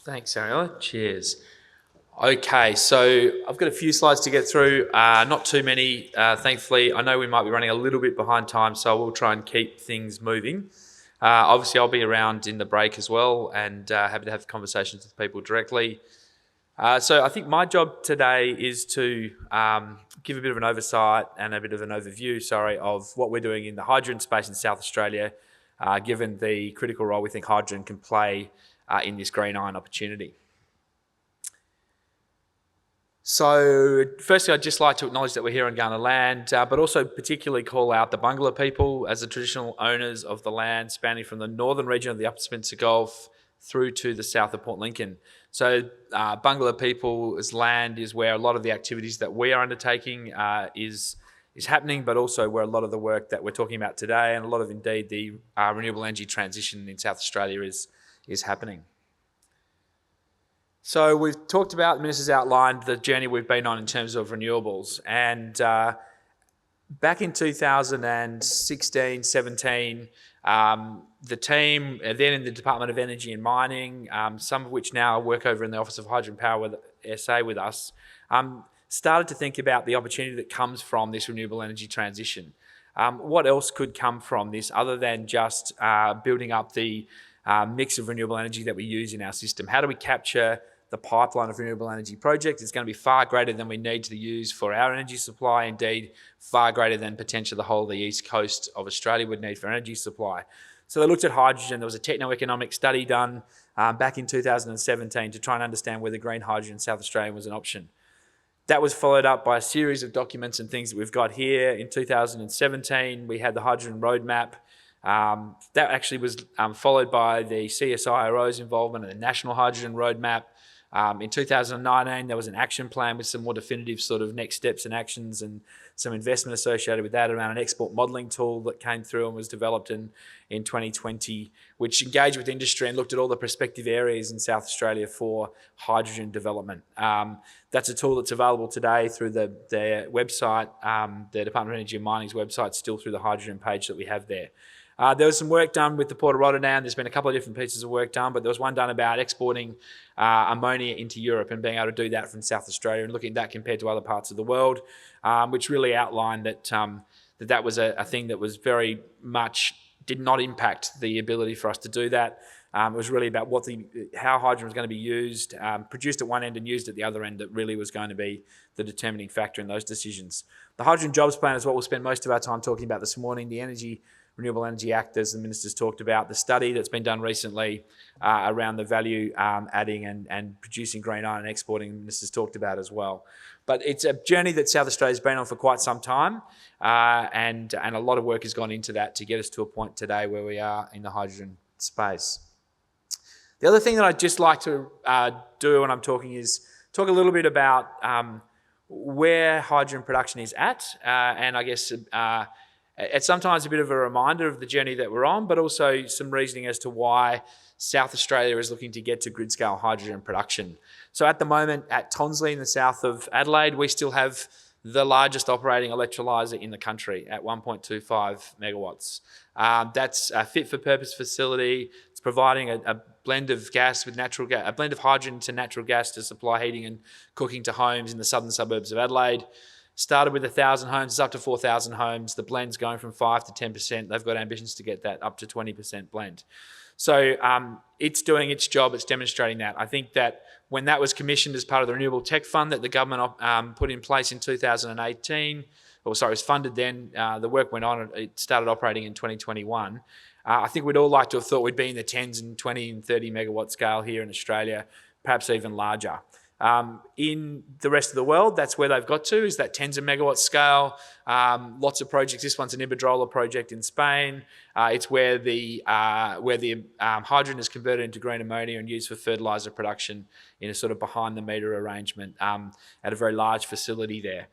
Thanks, Ariella. Cheers. Okay, so I've got a few slides to get through, not too many, thankfully. I know we might be running a little bit behind time, so I will try and keep things moving. Obviously, I'll be around in the break as well and happy to have conversations with people directly. So I think my job today is to give a bit of an oversight and a bit of an overview, of what we're doing in the hydrogen space in South Australia, given the critical role we think hydrogen can play in this green iron opportunity. So firstly, I'd just like to acknowledge that we're here on Kaurna land, but also particularly call out the Bangla people as the traditional owners of the land spanning from the northern region of the Upper Spencer Gulf through to the south of Port Lincoln. So Bangla people's land is where a lot of the activities that we are undertaking is happening, but also where a lot of the work that we're talking about today and a lot of indeed the renewable energy transition in South Australia is happening. So we've talked about, the Minister's outlined the journey we've been on in terms of renewables. And back in 2016, 17, the team then in the Department of Energy and Mining, some of which now work over in the Office of Hydrogen Power SA with us, started to think about the opportunity that comes from this renewable energy transition. What else could come from this other than just building up the mix of renewable energy that we use in our system? How do we capture the pipeline of renewable energy projects? It's going to be far greater than we need to use for our energy supply, indeed far greater than potentially the whole of the east coast of Australia would need for energy supply. So they looked at hydrogen. There was a techno-economic study done back in 2017 to try and understand whether green hydrogen in South Australia was an option. That was followed up by a series of documents and things that we've got here. In 2017, we had the hydrogen roadmap. That actually was followed by the CSIRO's involvement in the National Hydrogen Roadmap. In 2019, there was an action plan with some more definitive sort of next steps and actions and some investment associated with that around an export modelling tool that came through and was developed in 2020, which engaged with industry and looked at all the prospective areas in South Australia for hydrogen development. That's a tool that's available today through their website, the Department of Energy and Mining's website, still through the hydrogen page that we have there. There was some work done with the Port of Rotterdam. There's been a couple of different pieces of work done, but there was one done about exporting ammonia into Europe and being able to do that from South Australia and looking at that compared to other parts of the world, which really outlined that that was a thing that was very much did not impact the ability for us to do that. It was really about how hydrogen was going to be used, produced at one end and used at the other end, that really was going to be the determining factor in those decisions. The Hydrogen Jobs Plan is what we'll spend most of our time talking about this morning. The Renewable Energy Act, as the Minister's talked about, the study that's been done recently around the value adding and producing green iron and exporting, the Minister's talked about as well. But it's a journey that South Australia's been on for quite some time, and a lot of work has gone into that to get us to a point today where we are in the hydrogen space. The other thing that I'd just like to do when I'm talking is talk a little bit about where hydrogen production is at, and I guess it's sometimes a bit of a reminder of the journey that we're on, but also some reasoning as to why South Australia is looking to get to grid-scale hydrogen production. So at the moment, at Tonsley in the south of Adelaide, we still have the largest operating electrolyser in the country at 1.25 megawatts. That's a fit-for-purpose facility. It's providing a blend of gas with natural gas, a blend of hydrogen to natural gas to supply heating and cooking to homes in the southern suburbs of Adelaide. Started with 1,000 homes, it's up to 4,000 homes. The blend's going from 5 to 10%. They've got ambitions to get that up to 20% blend. So it's doing its job, it's demonstrating that. I think that when that was commissioned as part of the Renewable Tech Fund that the government put in place in 2018, it was funded then, the work went on, it started operating in 2021. I think we'd all like to have thought we'd be in the 10s and 20 and 30 megawatt scale here in Australia, perhaps even larger. In the rest of the world, that's where they've got to, is that tens of megawatt scale. Lots of projects. This one's an Iberdrola project in Spain. It's where the hydrogen is converted into green ammonia and used for fertiliser production in a sort of behind-the-meter arrangement at a very large facility there.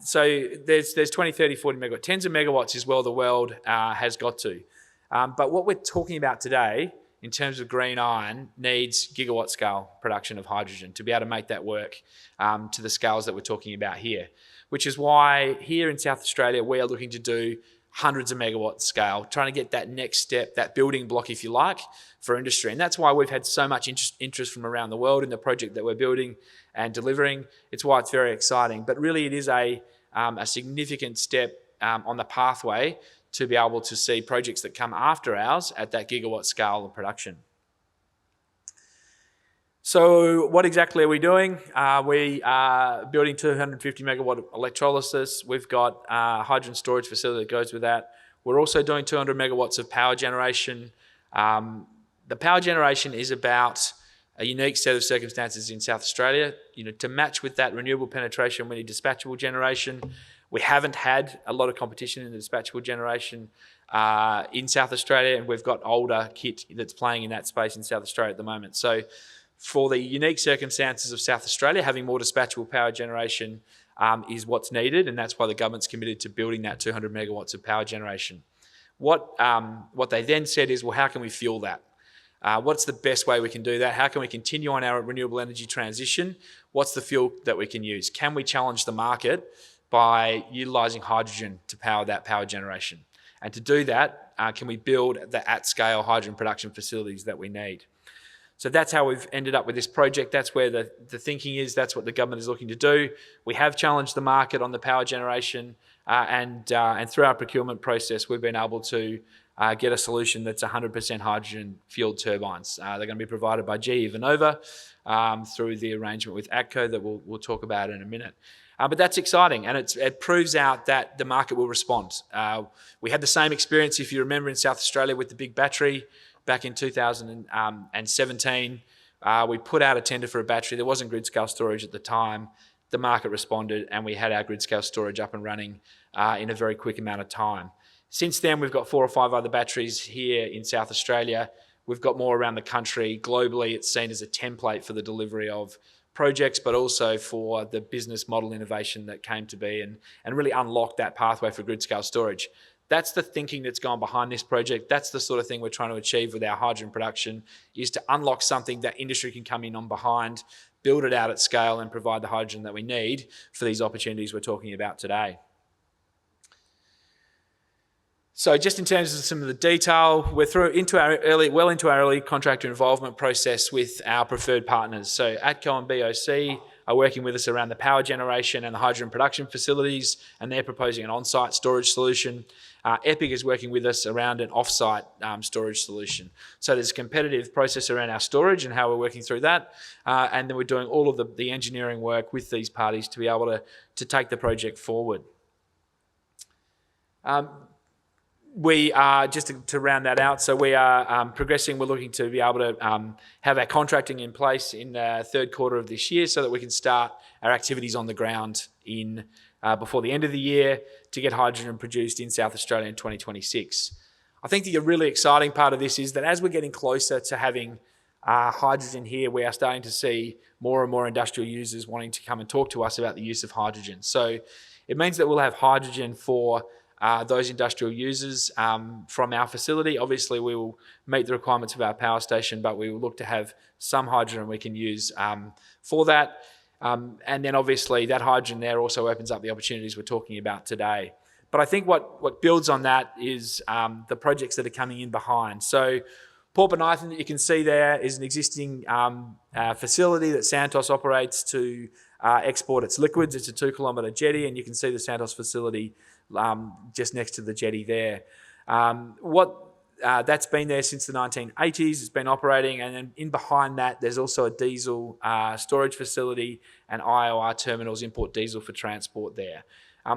So there's 20, 30, 40 megawatts. Tens of megawatts is where the world has got to. But what we're talking about today in terms of green iron needs gigawatt scale production of hydrogen to be able to make that work to the scales that we're talking about here, which is why here in South Australia we are looking to do hundreds of megawatt scale, trying to get that next step, that building block, if you like, for industry. And that's why we've had so much interest from around the world in the project that we're building and delivering. It's why it's very exciting. But really it is a significant step on the pathway to be able to see projects that come after ours at that gigawatt scale of production. So what exactly are we doing? We are building 250 megawatt electrolysis. We've got a hydrogen storage facility that goes with that. We're also doing 200 megawatts of power generation. The power generation is about a unique set of circumstances in South Australia. To match with that renewable penetration, we need dispatchable generation. We haven't had a lot of competition in the dispatchable generation in South Australia, and we've got older kit that's playing in that space in South Australia at the moment. So for the unique circumstances of South Australia, having more dispatchable power generation is what's needed, and that's why the government's committed to building that 200 megawatts of power generation. What they then said is, well, how can we fuel that? What's the best way we can do that? How can we continue on our renewable energy transition? What's the fuel that we can use? Can we challenge the market by utilising hydrogen to power that power generation? And to do that, can we build the at-scale hydrogen production facilities that we need? So that's how we've ended up with this project. That's where the thinking is. That's what the government is looking to do. We have challenged the market on the power generation, and through our procurement process, we've been able to get a solution that's 100% hydrogen-fueled turbines. They're going to be provided by GE Vernova through the arrangement with ATCO that we'll talk about in a minute. But that's exciting, and it proves out that the market will respond. We had the same experience, if you remember, in South Australia with the big battery. Back in 2017, we put out a tender for a battery. There wasn't grid-scale storage at the time. The market responded, and we had our grid-scale storage up and running in a very quick amount of time. Since then, we've got 4 or 5 other batteries here in South Australia. We've got more around the country. Globally, it's seen as a template for the delivery of projects, but also for the business model innovation that came to be and really unlocked that pathway for grid-scale storage. That's the thinking that's gone behind this project. That's the sort of thing we're trying to achieve with our hydrogen production, is to unlock something that industry can come in on behind, build it out at scale, and provide the hydrogen that we need for these opportunities we're talking about today. So just in terms of some of the detail, we're well into our early contractor involvement process with our preferred partners. So ATCO and BOC are working with us around the power generation and the hydrogen production facilities, and they're proposing an on-site storage solution. EPIC is working with us around an off-site storage solution. So there's a competitive process around our storage and how we're working through that. And then we're doing all of the engineering work with these parties to be able to take the project forward. We are, just to round that out, so we are progressing. We're looking to be able to have our contracting in place in the third quarter of this year so that we can start our activities on the ground before the end of the year to get hydrogen produced in South Australia in 2026. I think the really exciting part of this is that as we're getting closer to having hydrogen here, we are starting to see more and more industrial users wanting to come and talk to us about the use of hydrogen. So it means that we'll have hydrogen for those industrial users from our facility. Obviously, we will meet the requirements of our power station, but we will look to have some hydrogen we can use for that. And then obviously that hydrogen there also opens up the opportunities we're talking about today. But I think what builds on that is the projects that are coming in behind. So Port Bonython that you can see there is an existing facility that Santos operates to export its liquids. It's a 2-kilometre jetty, and you can see the Santos facility just next to the jetty there. That's been there since the 1980s. It's been operating, and then in behind that, there's also a diesel storage facility and IOR terminals, import diesel for transport there.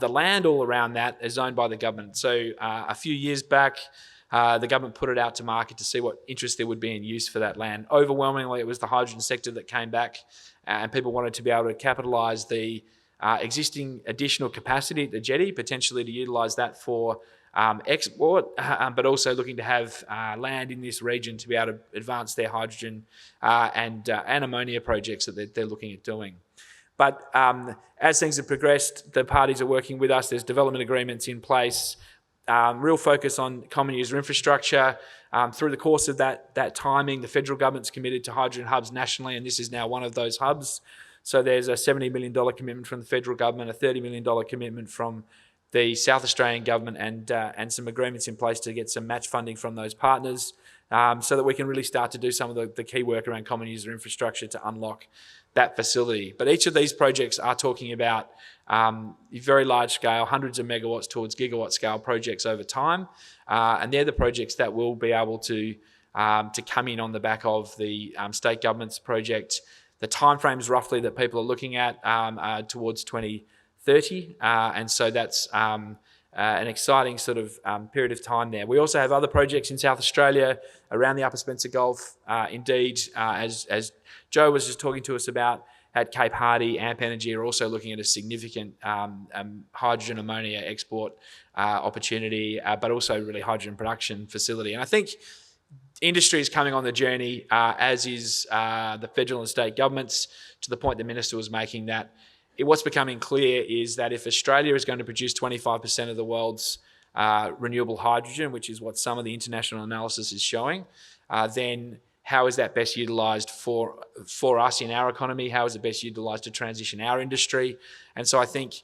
The land all around that is owned by the government. So a few years back, the government put it out to market to see what interest there would be in use for that land. Overwhelmingly, it was the hydrogen sector that came back, and people wanted to be able to capitalise the existing additional capacity at the jetty, potentially to utilise that for export, but also looking to have land in this region to be able to advance their hydrogen and ammonia projects that they're looking at doing. But as things have progressed, the parties are working with us. There's development agreements in place, real focus on common user infrastructure. Through the course of that timing, the federal government's committed to hydrogen hubs nationally, and this is now one of those hubs. So there's a $70 million commitment from the federal government, a $30 million commitment from the South Australian government and some agreements in place to get some match funding from those partners, so that we can really start to do some of the key work around common user infrastructure to unlock that facility. But each of these projects are talking about very large scale, hundreds of megawatts towards gigawatt scale projects over time, and they're the projects that will be able to come in on the back of the state government's project. The timeframes roughly that people are looking at are towards 2030, and so that's an exciting sort of period of time there. We also have other projects in South Australia around the Upper Spencer Gulf. Indeed, as Joe was just talking to us about, at Cape Hardy, Amp Energy are also looking at a significant hydrogen ammonia export opportunity, but also really hydrogen production facility. And I think industry is coming on the journey, as is the federal and state governments, to the point the minister was making, that what's becoming clear is that if Australia is going to produce 25% of the world's renewable hydrogen, which is what some of the international analysis is showing, then how is that best utilised for us in our economy? How is it best utilised to transition our industry? And so I think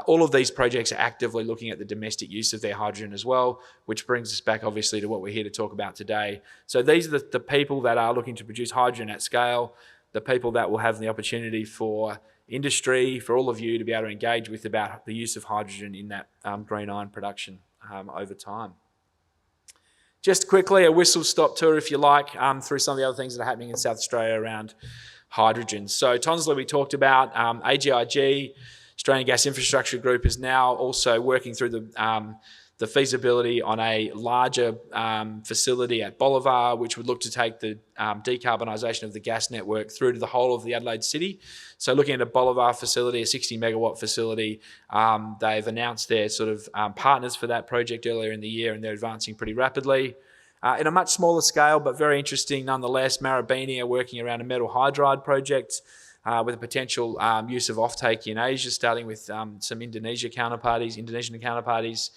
all of these projects are actively looking at the domestic use of their hydrogen as well, which brings us back obviously to what we're here to talk about today. So these are the people that are looking to produce hydrogen at scale, the people that will have the opportunity for industry, for all of you to be able to engage with about the use of hydrogen in that green iron production over time. Just quickly, a whistle-stop tour, if you like, through some of the other things that are happening in South Australia around hydrogen. So Tonsley we talked about. AGIG, Australian Gas Infrastructure Group, is now also working through the feasibility on a larger facility at Bolivar, which would look to take the decarbonisation of the gas network through to the whole of the Adelaide city. So looking at a Bolivar facility, a 60 megawatt facility, they've announced their sort of partners for that project earlier in the year, and they're advancing pretty rapidly. In a much smaller scale, but very interesting nonetheless, Marubeni are working around a metal hydride project with a potential use of offtake in Asia, starting with some Indonesian counterparties.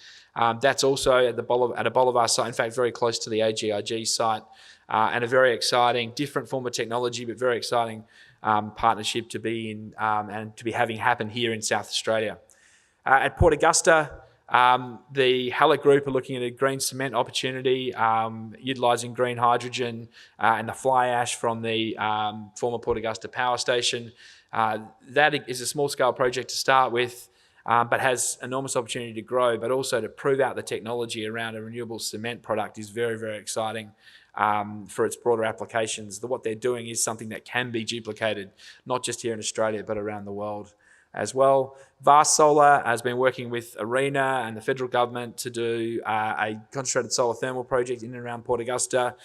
That's also at a Bolivar site, in fact, very close to the AGIG site, and a very exciting, different form of technology, but very exciting partnership to be in and to be having happen here in South Australia. At Port Augusta, the Hallett Group are looking at a green cement opportunity, utilising green hydrogen and the fly ash from the former Port Augusta power station. That is a small-scale project to start with, but has enormous opportunity to grow, but also to prove out the technology around a renewable cement product is very, very exciting for its broader applications. What they're doing is something that can be duplicated, not just here in Australia, but around the world as well. Vast Solar has been working with ARENA and the federal government to do a concentrated solar thermal project in and around Port Augusta,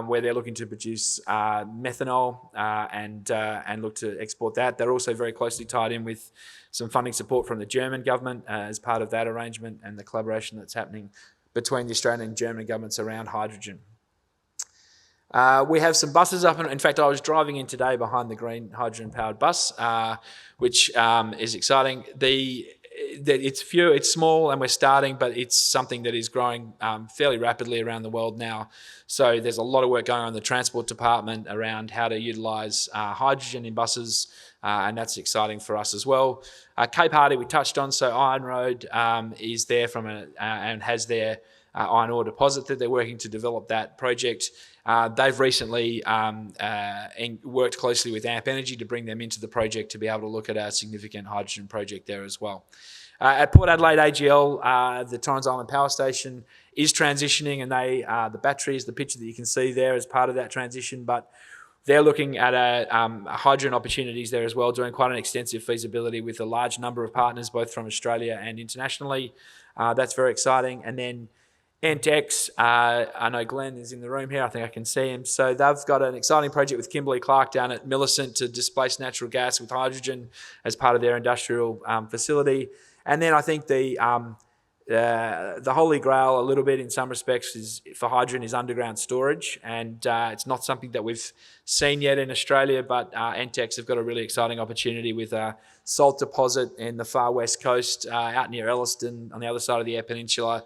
where they're looking to produce methanol and look to export that. They're also very closely tied in with some funding support from the German government as part of that arrangement and the collaboration that's happening between the Australian and German governments around hydrogen. We have some buses up, and in fact I was driving in today behind the green hydrogen powered bus, which is exciting. It's small and we're starting, but it's something that is growing fairly rapidly around the world now. So there's a lot of work going on in the Transport Department around how to utilise hydrogen in buses, and that's exciting for us as well. Cape Hardy we touched on, so Iron Road is there and has their iron ore deposit that they're working to develop that project. They've recently worked closely with Amp Energy to bring them into the project to be able to look at a significant hydrogen project there as well. At Port Adelaide AGL, the Torrens Island Power Station is transitioning, and the batteries, the picture that you can see there is part of that transition, but they're looking at hydrogen opportunities there as well, doing quite an extensive feasibility with a large number of partners, both from Australia and internationally. That's very exciting. And then Entex, I know Glenn is in the room here, I think I can see him. So they've got an exciting project with Kimberly-Clark down at Millicent to displace natural gas with hydrogen as part of their industrial facility. And then I think the holy grail a little bit in some respects for hydrogen is underground storage, and it's not something that we've seen yet in Australia, but Entex have got a really exciting opportunity with a salt deposit in the far west coast out near Elliston on the other side of the Eyre Peninsula,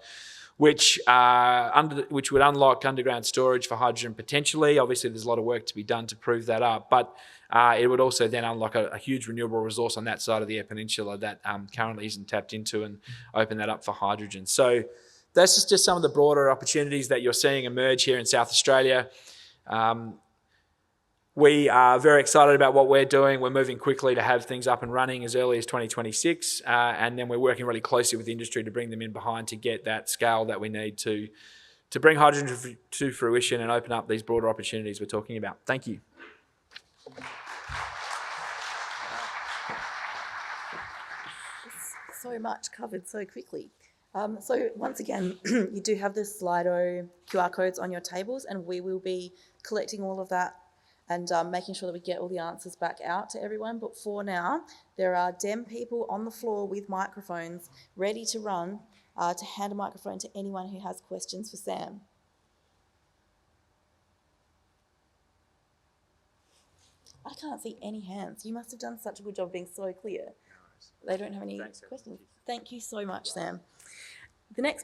which would unlock underground storage for hydrogen potentially. Obviously, there's a lot of work to be done to prove that up, but it would also then unlock a huge renewable resource on that side of the Eyre Peninsula that currently isn't tapped into, and open that up for hydrogen. So that's just some of the broader opportunities that you're seeing emerge here in South Australia. We are very excited about what we're doing. We're moving quickly to have things up and running as early as 2026, and then we're working really closely with the industry to bring them in behind to get that scale that we need to bring hydrogen to fruition and open up these broader opportunities we're talking about. Thank you. So much covered so quickly. So once again, you do have the Slido QR codes on your tables, and we will be collecting all of that and making sure that we get all the answers back out to everyone. But for now, there are DEM people on the floor with microphones ready to run to hand a microphone to anyone who has questions for Sam. I can't see any hands. You must have done such a good job being so clear. They don't have any questions. Thank you so much, Sam. The next